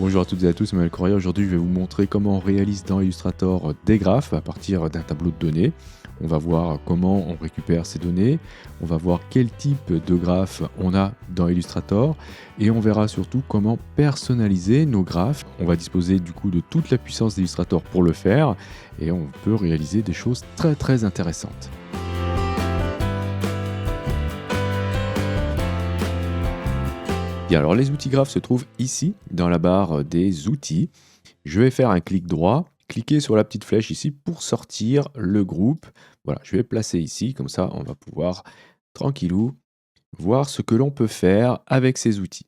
Bonjour à toutes et à tous, c'est Manuel Correa. Aujourd'hui, je vais vous montrer comment on réalise dans Illustrator des graphes à partir d'un tableau de données. On va voir comment on récupère ces données, on va voir quel type de graphes on a dans Illustrator et on verra surtout comment personnaliser nos graphes. On va disposer du coup de toute la puissance d'Illustrator pour le faire et on peut réaliser des choses très intéressantes. Bien, alors les outils graphes se trouvent ici, dans la barre des outils. Je vais faire un clic droit, cliquer sur la petite flèche ici pour sortir le groupe. Voilà, je vais placer ici, comme ça on va pouvoir tranquillou voir ce que l'on peut faire avec ces outils.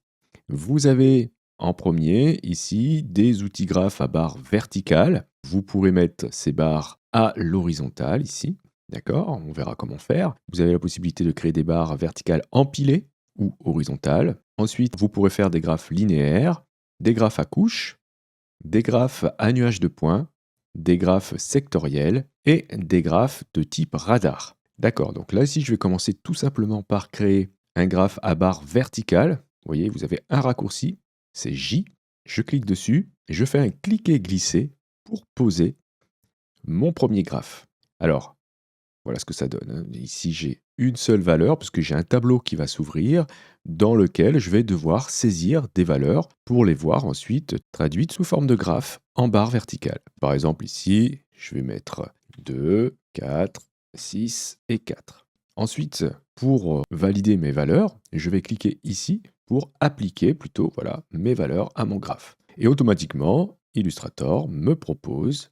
Vous avez en premier ici des outils graphes à barre verticale. Vous pourrez mettre ces barres à l'horizontale ici. D'accord, on verra comment faire. Vous avez la possibilité de créer des barres verticales empilées ou horizontales. Ensuite, vous pourrez faire des graphes linéaires, des graphes à couches, des graphes à nuages de points, des graphes sectoriels et des graphes de type radar. D'accord, donc là ici je vais commencer tout simplement par créer un graphe à barre verticale. Vous voyez, vous avez un raccourci, c'est J. Je clique dessus, et je fais un cliquer-glisser pour poser mon premier graphe. Alors, voilà ce que ça donne, hein. Ici, j'ai une seule valeur, puisque j'ai un tableau qui va s'ouvrir, dans lequel je vais devoir saisir des valeurs pour les voir ensuite traduites sous forme de graphe en barre verticale. Par exemple, ici, je vais mettre 2, 4, 6 et 4. Ensuite, pour valider mes valeurs, je vais cliquer ici pour appliquer plutôt voilà, mes valeurs à mon graphe. Et automatiquement, Illustrator me propose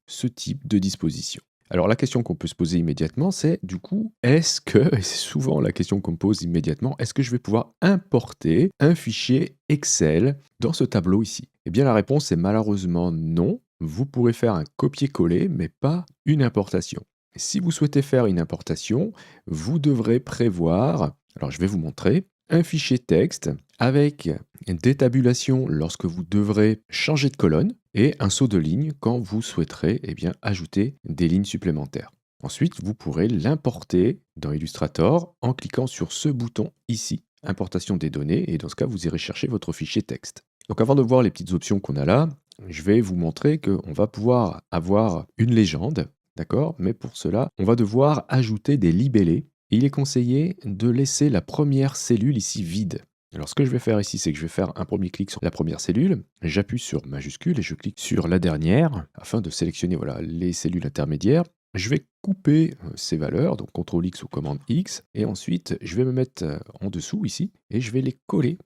ce type de disposition. Alors la question qu'on peut se poser immédiatement, c'est du coup, est-ce que, et c'est souvent la question qu'on me pose immédiatement, est-ce que je vais pouvoir importer un fichier Excel dans ce tableau ici? Eh bien la réponse est malheureusement non. Vous pourrez faire un copier-coller, mais pas une importation. Si vous souhaitez faire une importation, vous devrez prévoir, alors je vais vous montrer, un fichier texte avec des tabulations lorsque vous devrez changer de colonne et un saut de ligne quand vous souhaiterez ajouter des lignes supplémentaires. Ensuite, vous pourrez l'importer dans Illustrator en cliquant sur ce bouton ici, importation des données, et dans ce cas, vous irez chercher votre fichier texte. Donc avant de voir les petites options qu'on a là, je vais vous montrer qu'on va pouvoir avoir une légende, d'accord? Mais pour cela, on va devoir ajouter des libellés. Et il est conseillé de laisser la première cellule ici vide. Alors ce que je vais faire ici, c'est que je vais faire un premier clic sur la première cellule, j'appuie sur majuscule et je clique sur la dernière afin de sélectionner voilà, les cellules intermédiaires. Je vais couper ces valeurs, donc CTRL X ou commande X, et ensuite je vais me mettre en dessous ici et je vais les coller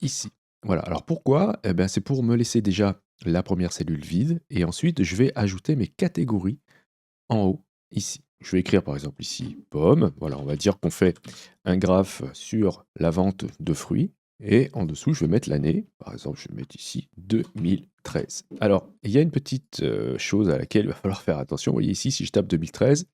ici. Voilà, alors pourquoi? Eh ben, c'est pour me laisser déjà la première cellule vide et ensuite je vais ajouter mes catégories en haut ici. Je vais écrire par exemple ici pomme. Voilà, on va dire qu'on fait un graphe sur la vente de fruits. Et en dessous, je vais mettre l'année. Par exemple, je vais mettre ici 2013. Alors, il y a une petite chose à laquelle il va falloir faire attention. Vous voyez ici, si je tape 2013,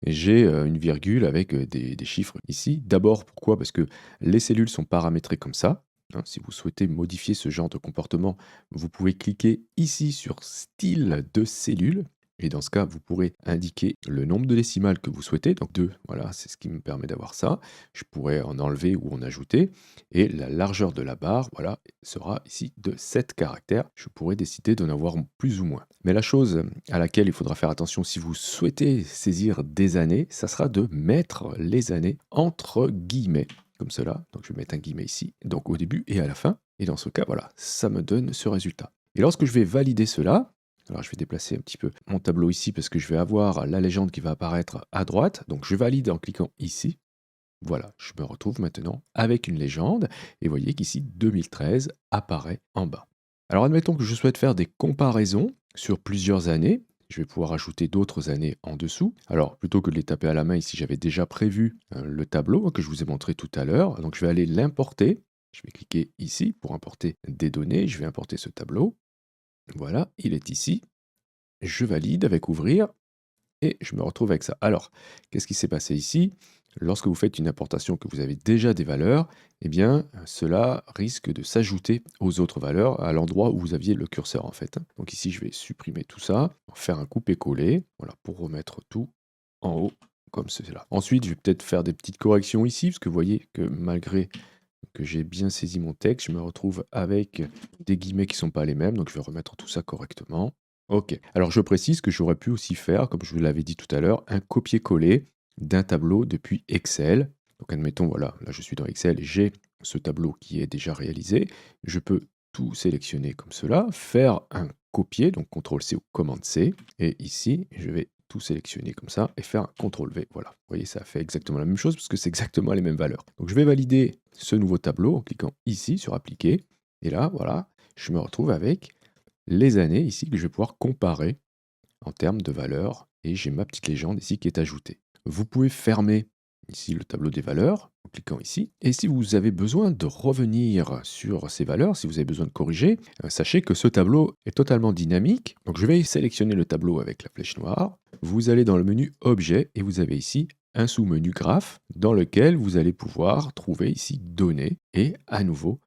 j'ai une virgule avec des chiffres ici. D'abord, pourquoi? Parce que les cellules sont paramétrées comme ça. Hein. Si vous souhaitez modifier ce genre de comportement, vous pouvez cliquer ici sur style de cellule. Et dans ce cas, vous pourrez indiquer le nombre de décimales que vous souhaitez. Donc 2, voilà, c'est ce qui me permet d'avoir ça. Je pourrais en enlever ou en ajouter. Et la largeur de la barre, voilà, sera ici de 7 caractères. Je pourrais décider d'en avoir plus ou moins. Mais la chose à laquelle il faudra faire attention si vous souhaitez saisir des années, ça sera de mettre les années entre guillemets, comme cela. Donc je vais mettre un guillemet ici, donc au début et à la fin. Et dans ce cas, voilà, ça me donne ce résultat. Et lorsque je vais valider cela, alors je vais déplacer un petit peu mon tableau ici parce que je vais avoir la légende qui va apparaître à droite. Donc je valide en cliquant ici. Voilà, je me retrouve maintenant avec une légende. Et vous voyez qu'ici 2013 apparaît en bas. Alors admettons que je souhaite faire des comparaisons sur plusieurs années. Je vais pouvoir ajouter d'autres années en dessous. Alors plutôt que de les taper à la main ici, j'avais déjà prévu le tableau que je vous ai montré tout à l'heure. Donc je vais aller l'importer. Je vais cliquer ici pour importer des données. Je vais importer ce tableau. Voilà, il est ici. Je valide avec ouvrir et je me retrouve avec ça. Alors, qu'est-ce qui s'est passé ici? Lorsque vous faites une importation que vous avez déjà des valeurs, eh bien, cela risque de s'ajouter aux autres valeurs à l'endroit où vous aviez le curseur en fait. Donc ici, je vais supprimer tout ça, faire un coupé-coller, voilà, pour remettre tout en haut comme cela. Ensuite, je vais peut-être faire des petites corrections ici, parce que vous voyez que malgré que j'ai bien saisi mon texte. Je me retrouve avec des guillemets qui ne sont pas les mêmes, donc je vais remettre tout ça correctement. OK. Alors je précise que j'aurais pu aussi faire, comme je vous l'avais dit tout à l'heure, un copier-coller d'un tableau depuis Excel. Donc admettons, voilà, là je suis dans Excel, j'ai ce tableau qui est déjà réalisé. Je peux tout sélectionner comme cela, faire un copier, donc CTRL-C ou Commande-C. Et ici, je vais tout sélectionner comme ça et faire un CTRL-V. Voilà, vous voyez, ça fait exactement la même chose parce que c'est exactement les mêmes valeurs. Donc je vais valider ce nouveau tableau en cliquant ici sur Appliquer. Et là, voilà, je me retrouve avec les années ici que je vais pouvoir comparer en termes de valeurs et j'ai ma petite légende ici qui est ajoutée. Vous pouvez fermer ici le tableau des valeurs en cliquant ici et si vous avez besoin de revenir sur ces valeurs, si vous avez besoin de corriger, sachez que ce tableau est totalement dynamique. Donc je vais sélectionner le tableau avec la flèche noire. Vous allez dans le menu Objet et vous avez ici un sous-menu Graphe dans lequel vous allez pouvoir trouver ici Données et à nouveau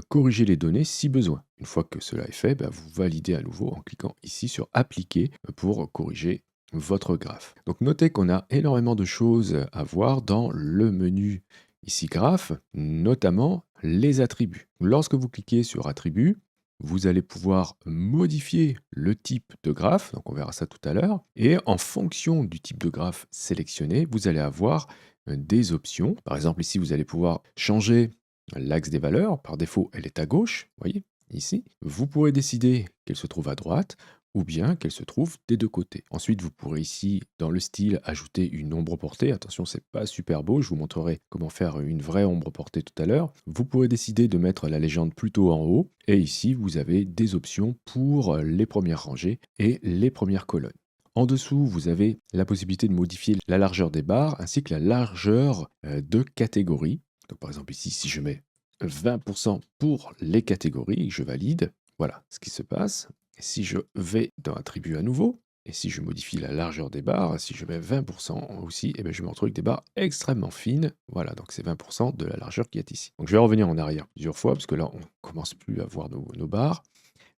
corriger les données si besoin. Une fois que cela est fait, vous validez à nouveau en cliquant ici sur Appliquer pour corriger votre graphe. Donc notez qu'on a énormément de choses à voir dans le menu ici Graphe, notamment les attributs. Lorsque vous cliquez sur Attributs, vous allez pouvoir modifier le type de graphe, donc on verra ça tout à l'heure, et en fonction du type de graphe sélectionné, vous allez avoir des options. Par exemple, ici, vous allez pouvoir changer l'axe des valeurs. Par défaut, elle est à gauche, vous voyez, ici. Vous pourrez décider qu'elle se trouve à droite ou bien qu'elle se trouve des deux côtés. Ensuite, vous pourrez ici, dans le style, ajouter une ombre portée. Attention, c'est pas super beau, je vous montrerai comment faire une vraie ombre portée tout à l'heure. Vous pourrez décider de mettre la légende plutôt en haut. Et ici, vous avez des options pour les premières rangées et les premières colonnes. En dessous, vous avez la possibilité de modifier la largeur des barres ainsi que la largeur de catégories. Donc par exemple ici, si je mets 20% pour les catégories, je valide, voilà ce qui se passe. Et si je vais dans Attributs à nouveau, et si je modifie la largeur des barres, si je mets 20% aussi, et bien je me retrouve avec des barres extrêmement fines. Voilà, donc c'est 20% de la largeur qui est ici. Donc je vais revenir en arrière plusieurs fois, parce que là, on ne commence plus à voir nos barres.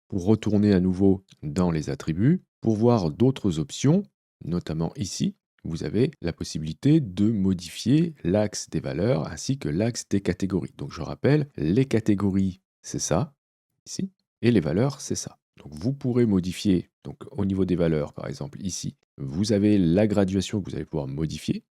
Pour retourner à nouveau dans les attributs, pour voir d'autres options, notamment ici, vous avez la possibilité de modifier l'axe des valeurs ainsi que l'axe des catégories. Donc je rappelle, les catégories, c'est ça, ici, et les valeurs, c'est ça. Donc vous pourrez modifier, donc au niveau des valeurs, par exemple ici, vous avez la graduation que vous allez pouvoir modifier.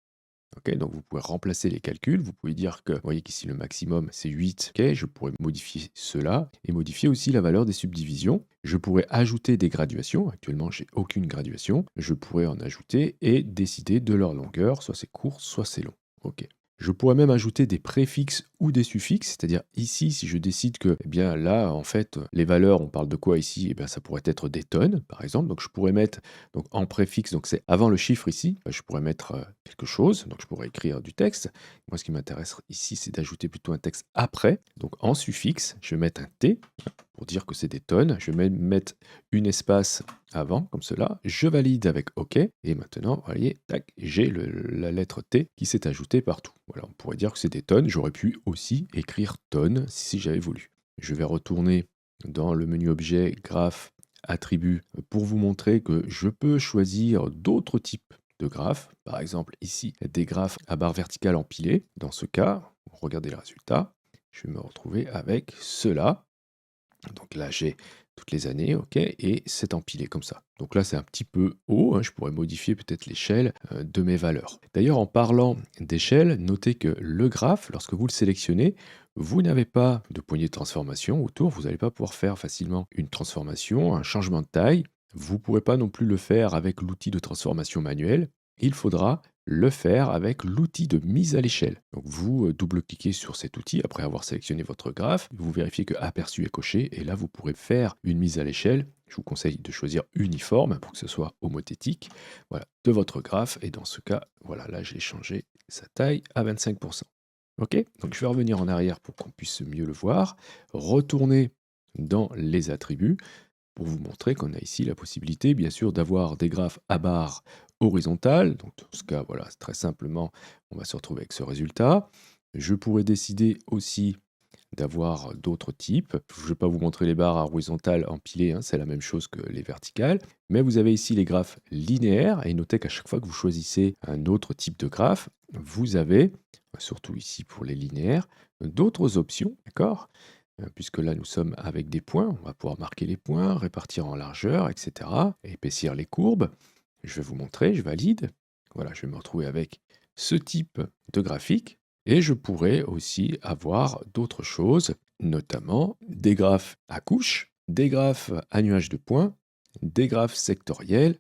Ok, donc vous pouvez remplacer les calculs, vous pouvez dire que, vous voyez qu'ici le maximum c'est 8, ok, je pourrais modifier cela et modifier aussi la valeur des subdivisions. Je pourrais ajouter des graduations, actuellement j'ai aucune graduation, je pourrais en ajouter et décider de leur longueur, soit c'est court, soit c'est long. Ok. Je pourrais même ajouter des préfixes ou des suffixes, c'est-à-dire ici, si je décide que, eh bien là, en fait, les valeurs, on parle de quoi ici? Eh bien, ça pourrait être des tonnes, par exemple. Donc, je pourrais mettre donc, en préfixe, donc c'est avant le chiffre ici, je pourrais mettre quelque chose, donc je pourrais écrire du texte. Moi, ce qui m'intéresse ici, c'est d'ajouter plutôt un texte après. Donc, en suffixe, je vais mettre un T pour dire que c'est des tonnes. Je vais même mettre une espace avant, comme cela. Je valide avec OK. Et maintenant, vous voyez, tac, j'ai la lettre T qui s'est ajoutée partout. Voilà, on pourrait dire que c'est des tonnes. J'aurais pu aussi écrire tonnes si j'avais voulu. Je vais retourner dans le menu Objet, Graphe, Attributs, pour vous montrer que je peux choisir d'autres types de graphes. Par exemple, ici, des graphes à barre verticale empilée. Dans ce cas, regardez le résultat. Je vais me retrouver avec cela. Donc là, j'ai toutes les années, ok, et c'est empilé comme ça. Donc là, c'est un petit peu haut, hein, je pourrais modifier peut-être l'échelle de mes valeurs. D'ailleurs, en parlant d'échelle, notez que le graphe, lorsque vous le sélectionnez, vous n'avez pas de poignée de transformation autour, vous n'allez pas pouvoir faire facilement une transformation, un changement de taille. Vous ne pourrez pas non plus le faire avec l'outil de transformation manuelle. Il faudra le faire avec l'outil de mise à l'échelle. Donc vous double-cliquez sur cet outil après avoir sélectionné votre graphe, vous vérifiez que aperçu est coché et là vous pourrez faire une mise à l'échelle. Je vous conseille de choisir uniforme pour que ce soit homothétique, voilà, de votre graphe et dans ce cas, voilà, là j'ai changé sa taille à 25%. Ok, donc je vais revenir en arrière pour qu'on puisse mieux le voir, retourner dans les attributs pour vous montrer qu'on a ici la possibilité, bien sûr, d'avoir des graphes à barres horizontales. Donc, dans ce cas, voilà, très simplement, on va se retrouver avec ce résultat. Je pourrais décider aussi d'avoir d'autres types. Je ne vais pas vous montrer les barres horizontales empilées, hein, c'est la même chose que les verticales. Mais vous avez ici les graphes linéaires, et notez qu'à chaque fois que vous choisissez un autre type de graphe, vous avez, surtout ici pour les linéaires, d'autres options, d'accord? Puisque là, nous sommes avec des points, on va pouvoir marquer les points, répartir en largeur, etc., épaissir les courbes. Je vais vous montrer, je valide. Voilà, je vais me retrouver avec ce type de graphique. Et je pourrais aussi avoir d'autres choses, notamment des graphes à couches, des graphes à nuages de points, des graphes sectoriels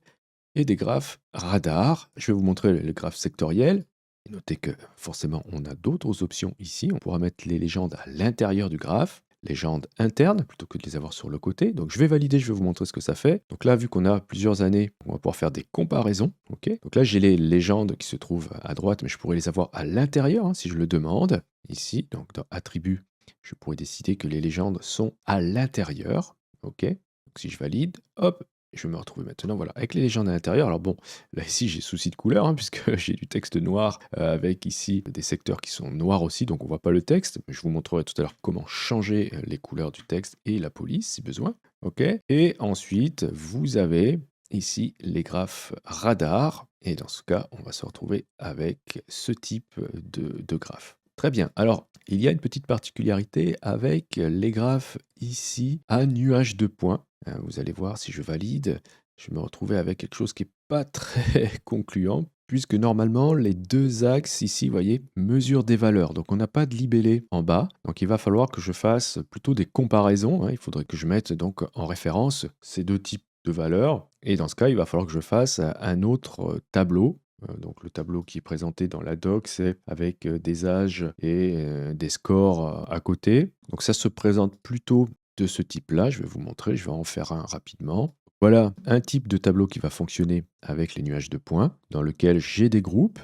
et des graphes radar. Je vais vous montrer le graphe sectoriel. Et notez que forcément, on a d'autres options ici. On pourra mettre les légendes à l'intérieur du graphe, légendes internes plutôt que de les avoir sur le côté. Donc je vais valider, je vais vous montrer ce que ça fait. Donc là, vu qu'on a plusieurs années, on va pouvoir faire des comparaisons. Ok. Donc là, j'ai les légendes qui se trouvent à droite, mais je pourrais les avoir à l'intérieur si je le demande. Ici, donc dans attributs, je pourrais décider que les légendes sont à l'intérieur. Ok. Donc si je valide, hop, je vais me retrouver maintenant voilà, avec les légendes à l'intérieur. Alors bon, là ici j'ai souci de couleur, puisque j'ai du texte noir avec ici des secteurs qui sont noirs aussi, donc on voit pas le texte. Mais je vous montrerai tout à l'heure comment changer les couleurs du texte et la police si besoin. Ok. Et ensuite, vous avez ici les graphes radar. Et dans ce cas, on va se retrouver avec ce type de graphe. Très bien. Alors, il y a une petite particularité avec les graphes ici à nuage de points. Vous allez voir, si je valide, je vais me retrouver avec quelque chose qui n'est pas très concluant, puisque normalement, les deux axes ici, vous voyez, mesurent des valeurs. Donc, on n'a pas de libellé en bas. Donc, il va falloir que je fasse plutôt des comparaisons. Il faudrait que je mette donc en référence ces deux types de valeurs. Et dans ce cas, il va falloir que je fasse un autre tableau. Donc, le tableau qui est présenté dans la doc, c'est avec des âges et des scores à côté. Donc, ça se présente plutôt de ce type-là. Je vais vous montrer, je vais en faire un rapidement. Voilà un type de tableau qui va fonctionner avec les nuages de points, dans lequel j'ai des groupes,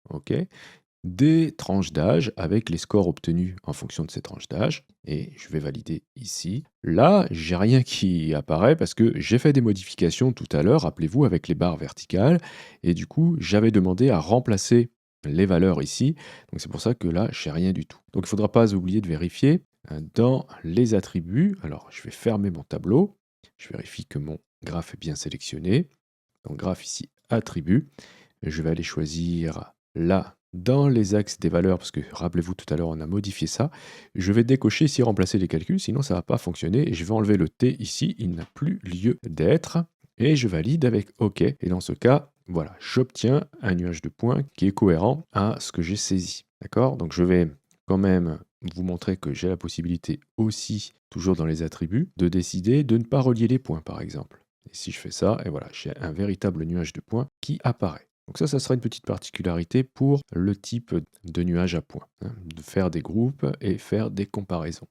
ok, des tranches d'âge avec les scores obtenus en fonction de ces tranches d'âge. Et je vais valider ici. Là, j'ai rien qui apparaît parce que j'ai fait des modifications tout à l'heure, rappelez-vous, avec les barres verticales. Et du coup, j'avais demandé à remplacer les valeurs ici. Donc c'est pour ça que là, j'ai rien du tout. Donc il ne faudra pas oublier de vérifier dans les attributs. Alors, je vais fermer mon tableau. Je vérifie que mon graphe est bien sélectionné. Donc graphe ici, attributs. Je vais aller choisir là, dans les axes des valeurs, parce que rappelez-vous tout à l'heure, on a modifié ça. Je vais décocher ici, remplacer les calculs, sinon ça ne va pas fonctionner. Et je vais enlever le T ici, il n'a plus lieu d'être. Et je valide avec OK. Et dans ce cas, voilà, j'obtiens un nuage de points qui est cohérent à ce que j'ai saisi. D'accord? Donc je vais quand même vous montrer que j'ai la possibilité aussi, toujours dans les attributs, de décider de ne pas relier les points, par exemple. Et si je fais ça, et voilà, j'ai un véritable nuage de points qui apparaît. Donc ça sera une petite particularité pour le type de nuage à points, de faire des groupes et faire des comparaisons.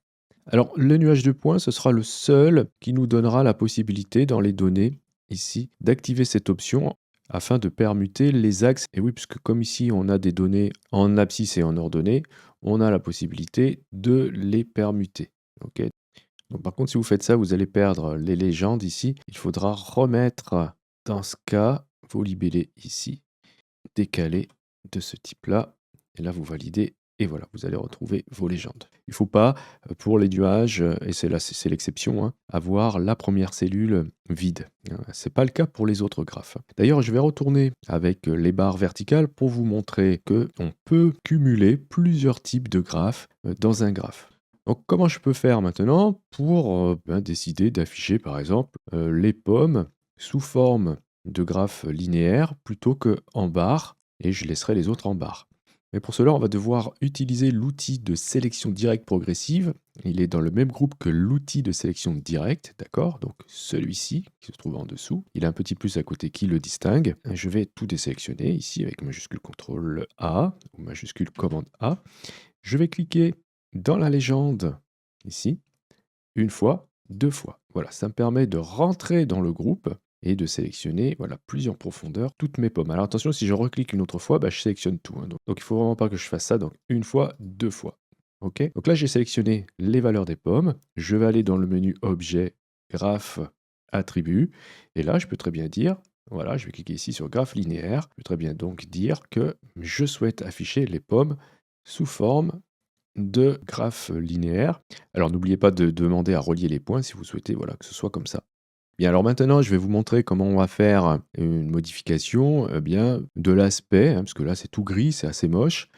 Alors, le nuage de points, ce sera le seul qui nous donnera la possibilité dans les données, ici, d'activer cette option afin de permuter les axes. Et oui, puisque comme ici, on a des données en abscisse et en ordonnée, on a la possibilité de les permuter. Ok. Donc, par contre, si vous faites ça, vous allez perdre les légendes ici. Il faudra remettre, dans ce cas, vos libellés ici, décalés de ce type-là. Et là, vous validez. Et voilà, vous allez retrouver vos légendes. Il ne faut pas, pour les nuages, et c'est l'exception, avoir la première cellule vide. Ce n'est pas le cas pour les autres graphes. D'ailleurs, je vais retourner avec les barres verticales pour vous montrer qu'on peut cumuler plusieurs types de graphes dans un graphe. Donc, comment je peux faire maintenant pour décider d'afficher, par exemple, les pommes sous forme de graphes linéaires plutôt qu'en barres, et je laisserai les autres en barres. Mais pour cela, on va devoir utiliser l'outil de sélection directe progressive. Il est dans le même groupe que l'outil de sélection directe, d'accord? Donc celui-ci, qui se trouve en dessous, il a un petit plus à côté qui le distingue. Je vais tout désélectionner ici avec majuscule CTRL A ou majuscule commande A. Je vais cliquer dans la légende, ici, une fois, deux fois. Voilà, ça me permet de rentrer dans le groupe et de sélectionner voilà, plusieurs profondeurs, toutes mes pommes. Alors attention, si je reclique une autre fois, je sélectionne tout. Donc il ne faut vraiment pas que je fasse ça. Donc une fois, deux fois. Ok. Donc là, j'ai sélectionné les valeurs des pommes. Je vais aller dans le menu Objet, Graphe, Attributs. Et là, je peux très bien dire, voilà, je vais cliquer ici sur Graphe linéaire. Je peux très bien donc dire que je souhaite afficher les pommes sous forme de graphe linéaire. Alors n'oubliez pas de demander à relier les points si vous souhaitez voilà, que ce soit comme ça. Bien, alors maintenant, je vais vous montrer comment on va faire une modification bien, de l'aspect, parce que là, c'est tout gris, c'est assez moche.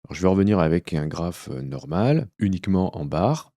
Alors, je vais revenir avec un graphe normal, uniquement en barre.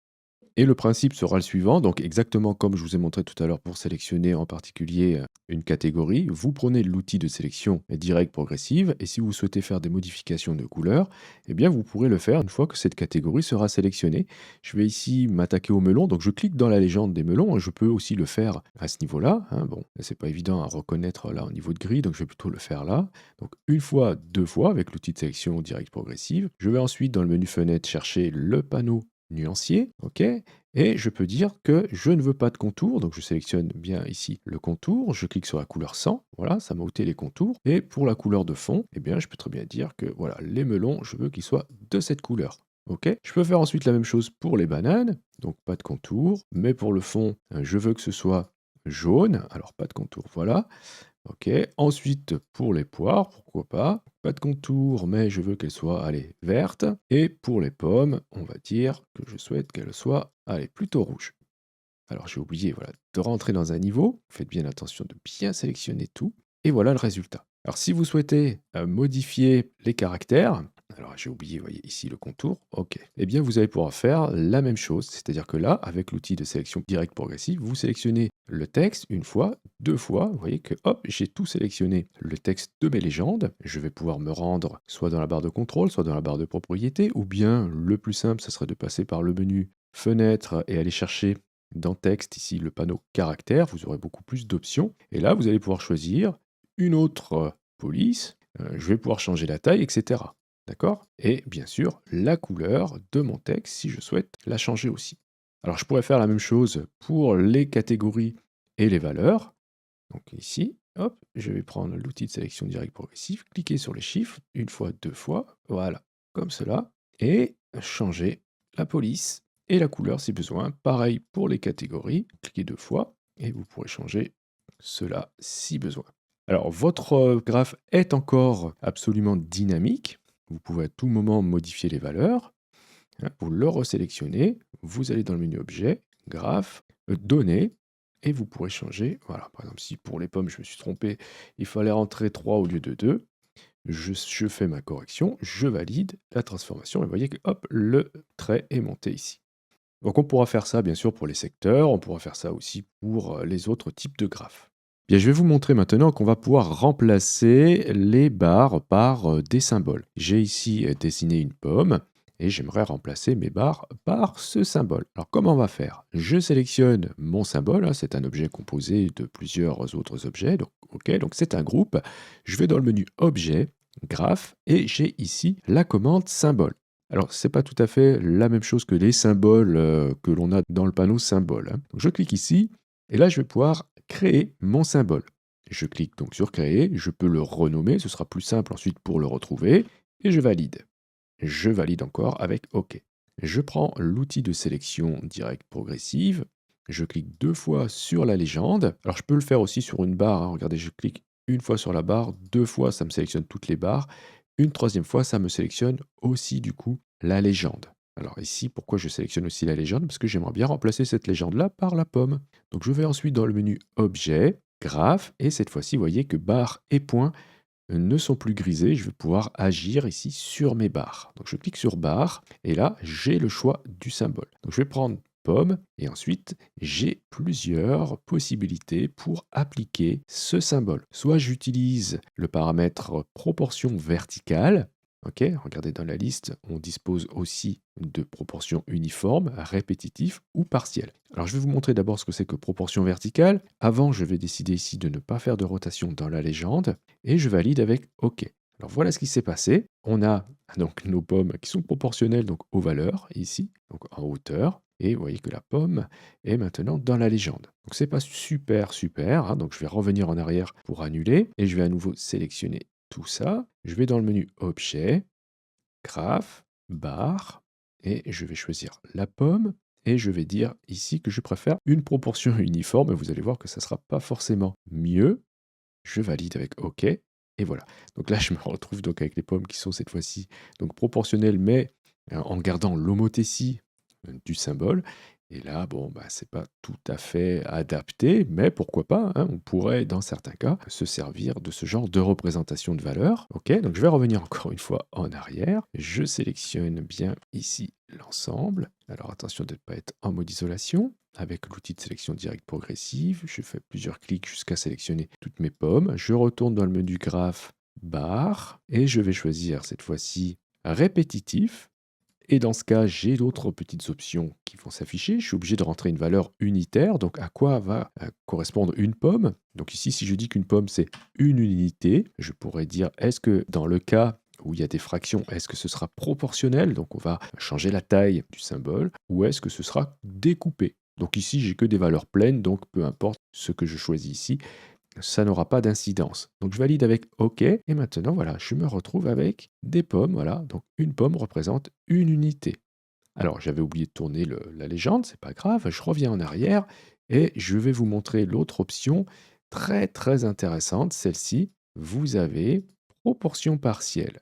Et le principe sera le suivant, donc exactement comme je vous ai montré tout à l'heure pour sélectionner en particulier une catégorie, vous prenez l'outil de sélection direct progressive et si vous souhaitez faire des modifications de couleur, eh bien vous pourrez le faire une fois que cette catégorie sera sélectionnée. Je vais ici m'attaquer au melon, donc je clique dans la légende des melons et je peux aussi le faire à ce niveau-là. Hein. Bon, c'est pas évident à reconnaître là au niveau de gris, donc je vais plutôt le faire là. Donc une fois, deux fois avec l'outil de sélection direct progressive. Je vais ensuite dans le menu fenêtre chercher le panneau nuancier, ok, et je peux dire que je ne veux pas de contour, donc je sélectionne bien ici le contour, je clique sur la couleur 100, voilà, ça m'a ôté les contours, et pour la couleur de fond, eh bien je peux très bien dire que voilà, les melons, je veux qu'ils soient de cette couleur. Ok, je peux faire ensuite la même chose pour les bananes, donc pas de contour, mais pour le fond, je veux que ce soit jaune, alors pas de contour, voilà. OK. Ensuite, pour les poires, pourquoi pas? Pas de contour, mais je veux qu'elles soient, allez, vertes. Et pour les pommes, on va dire que je souhaite qu'elles soient, allez, plutôt rouges. Alors j'ai oublié, voilà, de rentrer dans un niveau. Faites bien attention de bien sélectionner tout. Et voilà le résultat. Alors si vous souhaitez modifier les caractères, alors j'ai oublié, vous voyez ici le contour, ok. Eh bien vous allez pouvoir faire la même chose, c'est-à-dire que là, avec l'outil de sélection directe progressive, vous sélectionnez le texte une fois, deux fois, vous voyez que hop, j'ai tout sélectionné le texte de mes légendes. Je vais pouvoir me rendre soit dans la barre de contrôle, soit dans la barre de propriété, ou bien le plus simple, ce serait de passer par le menu fenêtre et aller chercher dans texte, ici, le panneau caractère, vous aurez beaucoup plus d'options. Et là, vous allez pouvoir choisir une autre police. Je vais pouvoir changer la taille, etc. D'accord? Et bien sûr, la couleur de mon texte, si je souhaite la changer aussi. Alors, je pourrais faire la même chose pour les catégories et les valeurs. Donc ici, hop, je vais prendre l'outil de sélection directe progressive, cliquer sur les chiffres, une fois, deux fois, voilà, comme cela, et changer la police et la couleur si besoin. Pareil pour les catégories, cliquez deux fois, et vous pourrez changer cela si besoin. Alors, votre graphe est encore absolument dynamique. Vous pouvez à tout moment modifier les valeurs. Hein. Vous le resélectionnez, vous allez dans le menu Objet, Graphe, Données, et vous pourrez changer. Voilà, par exemple, si pour les pommes, je me suis trompé, il fallait rentrer 3 au lieu de 2, je fais ma correction, je valide la transformation, et vous voyez que hop, le trait est monté ici. Donc on pourra faire ça bien sûr pour les secteurs, on pourra faire ça aussi pour les autres types de graphes. Bien, je vais vous montrer maintenant qu'on va pouvoir remplacer les barres par des symboles. J'ai ici dessiné une pomme et j'aimerais remplacer mes barres par ce symbole. Alors comment on va faire? Je sélectionne mon symbole, hein, c'est un objet composé de plusieurs autres objets, donc ok, donc c'est un groupe. Je vais dans le menu Objet, Graphe et j'ai ici la commande symbole. Alors, c'est pas tout à fait la même chose que les symboles que l'on a dans le panneau symbole. Hein. Donc, je clique ici et là, je vais pouvoir créer mon symbole. Je clique donc sur créer, je peux le renommer, ce sera plus simple ensuite pour le retrouver et je valide. Je valide encore avec OK. Je prends l'outil de sélection directe progressive, je clique deux fois sur la légende. Alors, je peux le faire aussi sur une barre. Hein. Regardez, je clique une fois sur la barre, deux fois, ça me sélectionne toutes les barres. Une troisième fois, ça me sélectionne aussi du coup la légende. Alors ici, pourquoi je sélectionne aussi la légende? Parce que j'aimerais bien remplacer cette légende-là par la pomme. Donc je vais ensuite dans le menu Objet, Graphe, et cette fois-ci, vous voyez que barre et point ne sont plus grisés. Je vais pouvoir agir ici sur mes barres. Donc je clique sur barre, et là, j'ai le choix du symbole. Donc je vais prendre pomme, et ensuite, j'ai plusieurs possibilités pour appliquer ce symbole. Soit j'utilise le paramètre proportion verticale. Ok, regardez dans la liste, on dispose aussi de proportions uniformes, répétitives ou partielles. Alors je vais vous montrer d'abord ce que c'est que proportion verticale. Avant, je vais décider ici de ne pas faire de rotation dans la légende et je valide avec OK. Alors voilà ce qui s'est passé. On a donc nos pommes qui sont proportionnelles donc aux valeurs ici, donc en hauteur. Et vous voyez que la pomme est maintenant dans la légende. Donc c'est pas super super. Hein, donc je vais revenir en arrière pour annuler et je vais à nouveau sélectionner tout ça. Je vais dans le menu Objet, Graphe, Barre et je vais choisir la pomme. Et je vais dire ici que je préfère une proportion uniforme. Et vous allez voir que ça ne sera pas forcément mieux. Je valide avec OK. Et voilà. Donc là, je me retrouve donc avec les pommes qui sont cette fois-ci donc proportionnelles, mais en gardant l'homothétie du symbole. Et là, bon, bah, c'est pas tout à fait adapté, mais pourquoi pas, hein, on pourrait, dans certains cas, se servir de ce genre de représentation de valeur. Ok, donc je vais revenir encore une fois en arrière. Je sélectionne bien ici l'ensemble. Alors attention de ne pas être en mode isolation. Avec l'outil de sélection directe progressive, je fais plusieurs clics jusqu'à sélectionner toutes mes pommes. Je retourne dans le menu graphe barre et je vais choisir cette fois-ci répétitif. Et dans ce cas, j'ai d'autres petites options qui vont s'afficher. Je suis obligé de rentrer une valeur unitaire. Donc, à quoi va correspondre une pomme? Donc ici, si je dis qu'une pomme, c'est une unité, je pourrais dire, est-ce que dans le cas où il y a des fractions, est-ce que ce sera proportionnel? Donc, on va changer la taille du symbole. Ou est-ce que ce sera découpé? Donc ici, j'ai que des valeurs pleines, donc peu importe ce que je choisis ici, ça n'aura pas d'incidence. Donc je valide avec OK, et maintenant voilà, je me retrouve avec des pommes, voilà, donc une pomme représente une unité. Alors j'avais oublié de tourner la légende, c'est pas grave, je reviens en arrière, et je vais vous montrer l'autre option, très très intéressante, celle-ci, vous avez proportion partielle.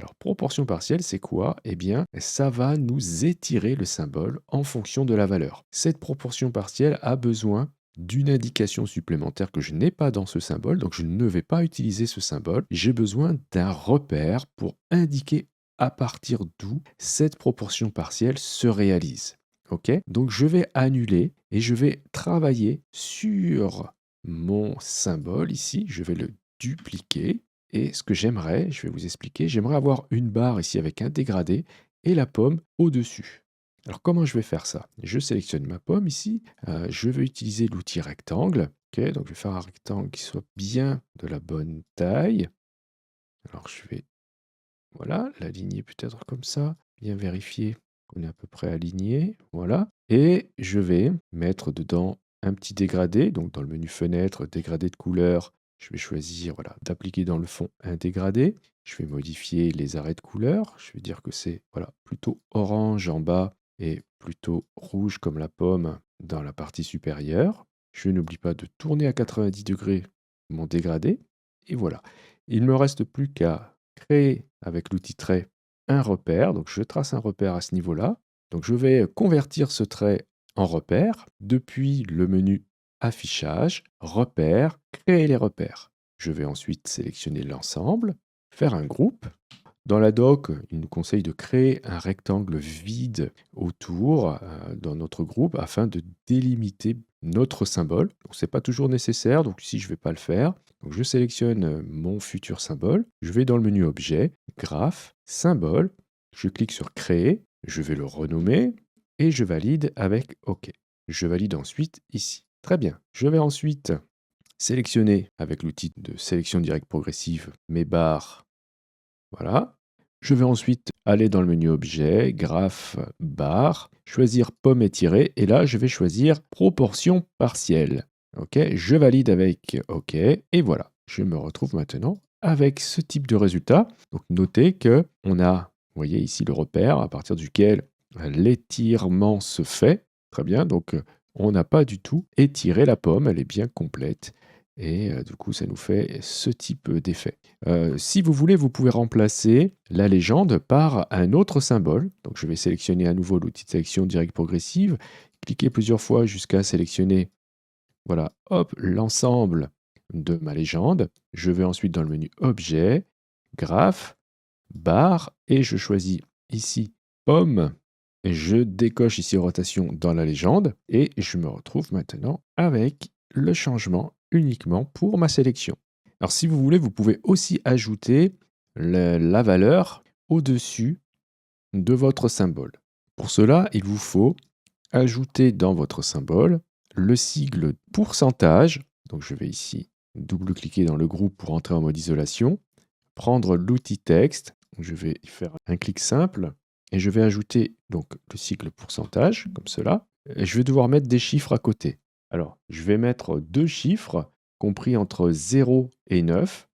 Alors proportion partielle, c'est quoi? Eh bien, ça va nous étirer le symbole en fonction de la valeur. Cette proportion partielle a besoin d'une indication supplémentaire que je n'ai pas dans ce symbole, donc je ne vais pas utiliser ce symbole. J'ai besoin d'un repère pour indiquer à partir d'où cette proportion partielle se réalise. Ok? Donc je vais annuler et je vais travailler sur mon symbole ici. Je vais le dupliquer. Et ce que j'aimerais, je vais vous expliquer, j'aimerais avoir une barre ici avec un dégradé et la pomme au-dessus. Alors comment je vais faire ça? Je sélectionne ma pomme ici, je vais utiliser l'outil rectangle. Ok, donc je vais faire un rectangle qui soit bien de la bonne taille. Alors je vais, voilà, l'aligner peut-être comme ça, bien vérifier qu'on est à peu près aligné. Voilà. Et je vais mettre dedans un petit dégradé, donc dans le menu fenêtre, dégradé de couleur, je vais choisir voilà, d'appliquer dans le fond un dégradé. Je vais modifier les arrêts de couleur. Je vais dire que c'est voilà, plutôt orange en bas et plutôt rouge comme la pomme dans la partie supérieure. Je n'oublie pas de tourner à 90 degrés mon dégradé. Et voilà. Il ne me reste plus qu'à créer avec l'outil trait un repère. Donc je trace un repère à ce niveau-là. Donc je vais convertir ce trait en repère depuis le menu affichage, repère, créer les repères. Je vais ensuite sélectionner l'ensemble, faire un groupe. Dans la doc, il nous conseille de créer un rectangle vide autour dans notre groupe afin de délimiter notre symbole. Ce n'est pas toujours nécessaire, donc ici je ne vais pas le faire. Donc je sélectionne mon futur symbole, je vais dans le menu objet, graphe, symbole, je clique sur créer, je vais le renommer et je valide avec OK. Je valide ensuite ici. Très bien. Je vais ensuite sélectionner avec l'outil de sélection directe progressive mes barres. Voilà. Je vais ensuite aller dans le menu objet, graphe, barre, choisir pomme étirée et là je vais choisir proportion partielle. Ok, je valide avec OK et voilà, je me retrouve maintenant avec ce type de résultat. Donc notez que on a, vous voyez ici le repère à partir duquel l'étirement se fait. Très bien, donc on n'a pas du tout étiré la pomme, elle est bien complète. Et du coup, ça nous fait ce type d'effet. Si vous voulez, vous pouvez remplacer la légende par un autre symbole. Donc, je vais sélectionner à nouveau l'outil de sélection directe progressive, cliquer plusieurs fois jusqu'à sélectionner, voilà, hop, l'ensemble de ma légende. Je vais ensuite dans le menu Objet, Graphe, Barre, et je choisis ici Pomme. Et je décoche ici rotation dans la légende, et je me retrouve maintenant avec le changement uniquement pour ma sélection. Alors si vous voulez, vous pouvez aussi ajouter la valeur au-dessus de votre symbole. Pour cela, il vous faut ajouter dans votre symbole le sigle pourcentage. Donc je vais ici double-cliquer dans le groupe pour entrer en mode isolation, prendre l'outil texte, je vais y faire un clic simple et je vais ajouter donc le sigle pourcentage comme cela. Et je vais devoir mettre des chiffres à côté. Alors, je vais mettre deux chiffres compris entre 0 et 9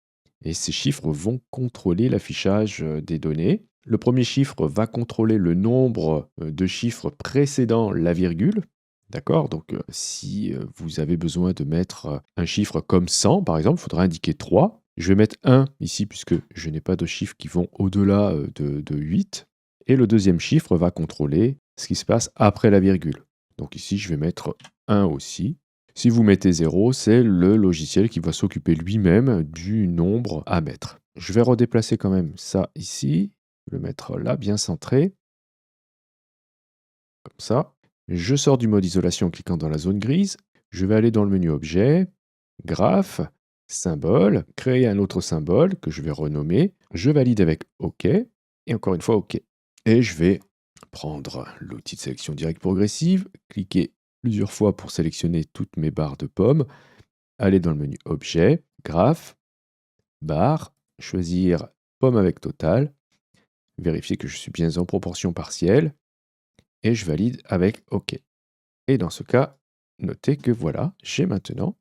et ces chiffres vont contrôler l'affichage des données. Le premier chiffre va contrôler le nombre de chiffres précédant la virgule. D'accord? Donc, si vous avez besoin de mettre un chiffre comme 100, par exemple, il faudra indiquer 3. Je vais mettre 1 ici puisque je n'ai pas de chiffres qui vont au-delà de 8. Et le deuxième chiffre va contrôler ce qui se passe après la virgule. Donc ici, je vais mettre 1 aussi. Si vous mettez 0, c'est le logiciel qui va s'occuper lui-même du nombre à mettre. Je vais redéplacer quand même ça ici, le mettre là, bien centré, comme ça. Je sors du mode isolation en cliquant dans la zone grise. Je vais aller dans le menu Objet, Graphe, Symbole, créer un autre symbole que je vais renommer. Je valide avec OK, et encore une fois OK. Et je vais prendre l'outil de sélection directe progressive, cliquer plusieurs fois pour sélectionner toutes mes barres de pommes, aller dans le menu Objet, Graphe, Barre, choisir Pomme avec total, vérifier que je suis bien en proportion partielle, et je valide avec OK. Et dans ce cas, notez que voilà, j'ai maintenant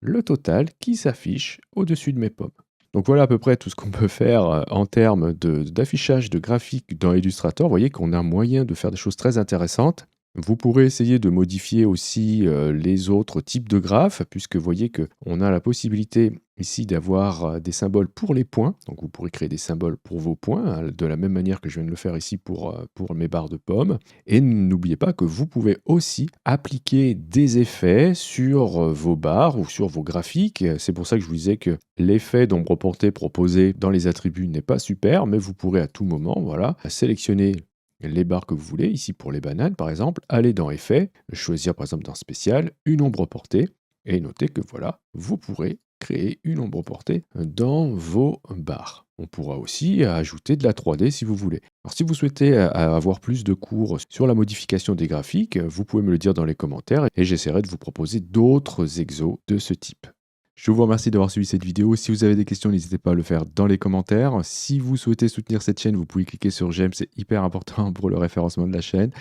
le total qui s'affiche au-dessus de mes pommes. Donc voilà à peu près tout ce qu'on peut faire en termes d'affichage de graphiques dans Illustrator. Vous voyez qu'on a moyen de faire des choses très intéressantes. Vous pourrez essayer de modifier aussi les autres types de graphes, puisque vous voyez qu'on a la possibilité ici d'avoir des symboles pour les points. Donc vous pourrez créer des symboles pour vos points, hein, de la même manière que je viens de le faire ici pour mes barres de pommes. Et n'oubliez pas que vous pouvez aussi appliquer des effets sur vos barres ou sur vos graphiques. C'est pour ça que je vous disais que l'effet d'ombre portée proposé dans les attributs n'est pas super, mais vous pourrez à tout moment, voilà, sélectionner les barres que vous voulez, ici pour les bananes par exemple, aller dans Effets, choisir par exemple dans Spécial, une ombre portée, et noter que voilà, vous pourrez créer une ombre portée dans vos barres. On pourra aussi ajouter de la 3D si vous voulez. Alors si vous souhaitez avoir plus de cours sur la modification des graphiques, vous pouvez me le dire dans les commentaires et j'essaierai de vous proposer d'autres exos de ce type. Je vous remercie d'avoir suivi cette vidéo. Si vous avez des questions, n'hésitez pas à le faire dans les commentaires. Si vous souhaitez soutenir cette chaîne, vous pouvez cliquer sur j'aime, c'est hyper important pour le référencement de la chaîne.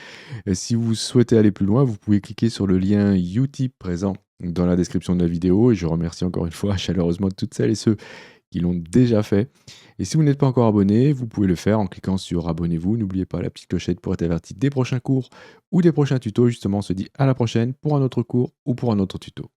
Et si vous souhaitez aller plus loin, vous pouvez cliquer sur le lien Utip présent dans la description de la vidéo. Et je remercie encore une fois chaleureusement toutes celles et ceux qui l'ont déjà fait. Et si vous n'êtes pas encore abonné, vous pouvez le faire en cliquant sur abonnez-vous. N'oubliez pas la petite clochette pour être averti des prochains cours ou des prochains tutos. Justement, on se dit à la prochaine pour un autre cours ou pour un autre tuto.